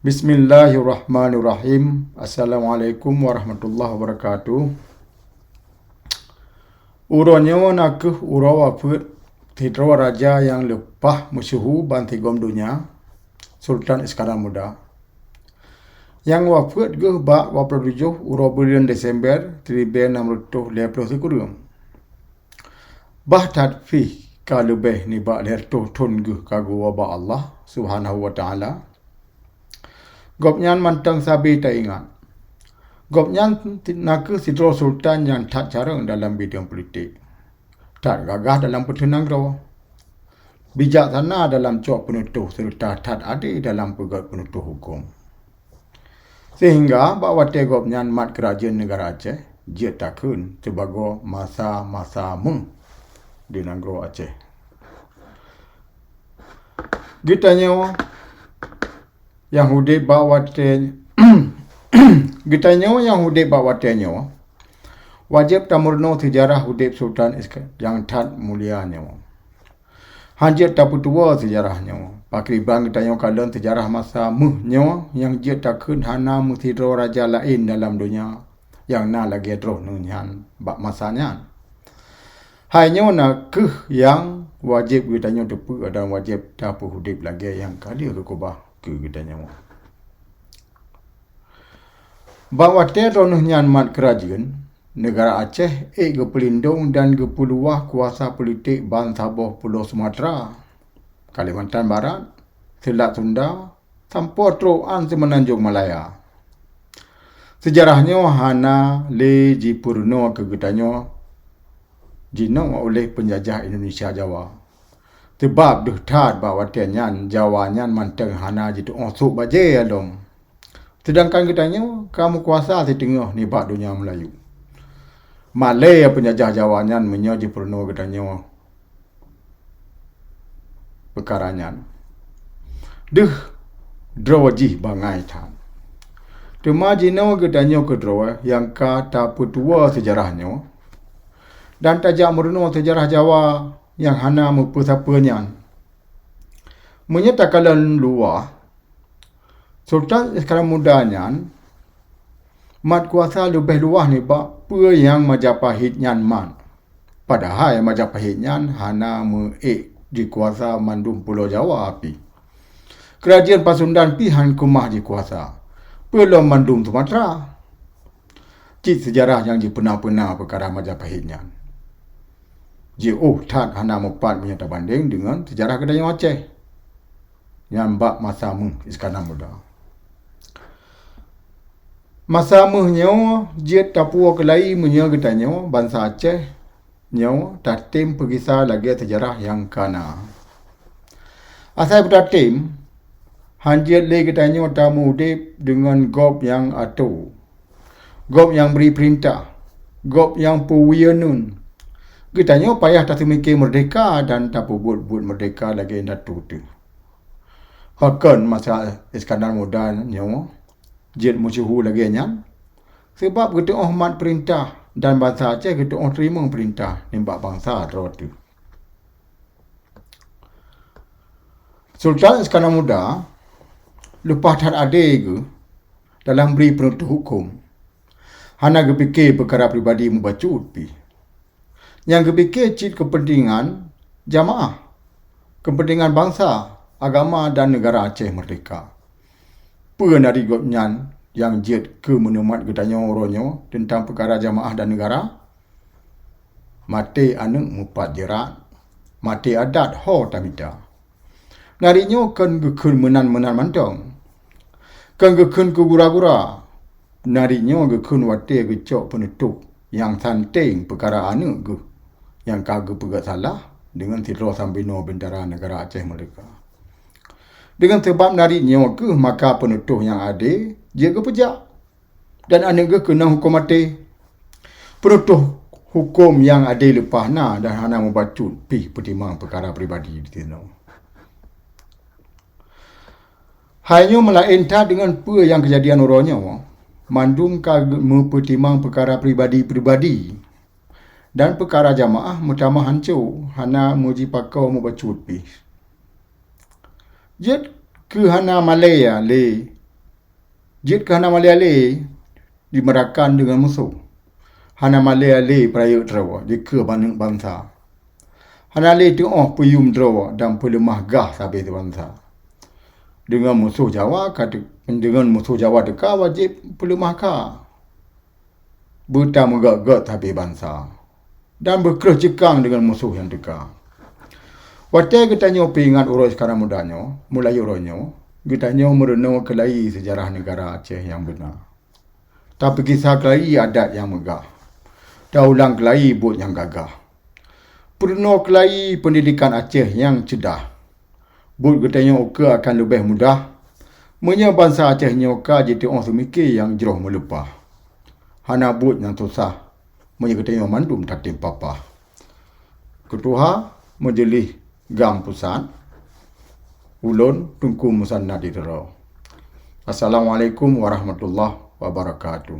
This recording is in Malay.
Bismillahirrahmanirrahim. Assalamualaikum warahmatullahi wabarakatuh. Uronyo nak uro wafud tidro raja yang lepah musuhu banti gom dunia, Sultan Iskandar Muda. Yang wafud ge ba 27 uro bulan Desember 1653. Bah tadfi ka lebih ni ba lerto tun ge kagu waba Allah Subhanahu wa taala. Gopnyan mantang sabi tak ingat. Gopnyan nak sidro sultan yang tak carang dalam bidang politik. Tak gagah dalam pertunang rawa. Bijaksana dalam cok penutuh serta tak adil dalam pegat penutuh hukum. Sehingga bahawa gopnyan mat kerajaan negara Aceh, dia takun sebagai masa-masa mung di negara Aceh. Gitanya yang hudib bawatnya gitanya yang hudib bawatnya wajib tamurno sejarah hudib Sultan Iskandar yang tat mulianya hanjir tapu tua sejarahnya pakriban gitanya kalian sejarah masa muhnya yang dia takun hana mutidro raja lain dalam dunia yang na lagi droh nunyan bak masanya hanya nak yang wajib gitanya depu dan wajib tapu hudib lagi yang kali ke kubah kitanya bahawa teronuh nyanmat kerajaan negara Aceh ge pelindung dan ge peluah kuasa politik ban Sabah Pulau Sumatera, Kalimantan Barat, Selat Sunda, sampai teruan Semenanjung Malaya. Sejarahnya hana le jipurno ke kitanya jinong oleh penjajah Indonesia Jawa. Sebab dah tad bahawa tianyan Jawanyan manteng hana jitu osuk baje adong. Sedangkan kitanya kamu kuasa di tengah ni bak dunia Melayu. Malay penjajah Jawanyan menyaji perno kitanya perkaranyan. Deh drawajih bangai tan. Temajino kitanya kedua yang kata petua sejarahnya dan tajak merno sejarah Jawa yang hana mempusapanya. Menyatakan luar, Sultan Iskandar Mudanya mat kuasa lebih luas ni bak apa yang Majapahit nyan man. Padahal Majapahit nyan hana di kuasa mandum Pulau Jawa api. Kerajaan Pasundan pihan kumah di kuasa Pulau Mandum Sumatera. Cik sejarah yang dipernah-pernah perkara Majapahit nyan. Tat hana mupat menyata banding dengan sejarah kedai Aceh yang bak masa Iskandar Muda. Masa nyo jet tapua kelai menyo ketanya bangsa Aceh nyo tatim pergisah lagi sejarah yang kana. Asal bertatim hanjit le ketanya tamu dip dengan gop yang atu. Gop yang beri perintah, gop yang puwianun. Kitanya payah tak semikir merdeka dan tak buat merdeka lagi nak tu. Hakan masa Iskandar Muda nyo jet musuhu lagi nyan. Sebab kita hormat perintah dan bangsa Aceh kita terima perintah nimbak bangsa tu. Sultan Iskandar Muda lepas tak ada ke dalam beri penutup hukum. Hana kepikir perkara pribadi membacut pi. Yang kepikir cit kepentingan jamaah, kepentingan bangsa, agama dan negara Aceh merdeka. Puan dari gopnyan yang jet ke menemat getanya orangnya tentang perkara jamaah dan negara. Mati anak mupat jerat, mati adat ho tamita. Narinya kan gekun menan-menan mantong. Kan gekun ke gura-gura. Narinya gekun wate gecok penutup yang santing perkara anak ge. Yang kagak pegat salah dengan Tidro Sambino Bentara Negara Aceh Merdeka. Dengan sebab nariknya ke maka penutup yang ada, dia ke pejak. Dan anak ke kena hukum mati. Penutup hukum yang ada lepas na dan hana membacut pi pertimbangan perkara pribadi di sini. Hanya melainta dengan apa yang kejadian orangnya. Mandum kagak mempertimbang perkara pribadi-pribadi. Dan perkara jamaah mutamah hancur hana muji pakau membacut pi. Jet ke hana Malaya le Jit ke hana male-ale dimerakan dengan musuh. Hana male-ale perayuk drawa jika banyak bangsa. Hana le tengok puyum drawa dan pelemah gah sabi bangsa. Dengan musuh Jawa dengan musuh Jawa deka wajib pelemah ka. Bertam megak-gak sabi bangsa. Dan berkerah cekang dengan musuh yang deka. Waktu kita nyopi ingat urus sekarang mudanya, mulai uronyo, kita nyopi merenung kelai sejarah negara Aceh yang benar. Tapi kisah kelai adat yang megah. Daulang kelai buat yang gagah. Penuh kelai pendidikan Aceh yang cedah. Buat kita nyopi akan lebih mudah. Menya bangsa Aceh nyopi jadi orang semikir yang jeroh melupa. Hana buat yang susah. Menya kita nyopi mandum tak timpapa. Ketua Majlis Gam Pusat Ulun Tunku Musanna Didero. Assalamualaikum warahmatullahi wabarakatuh.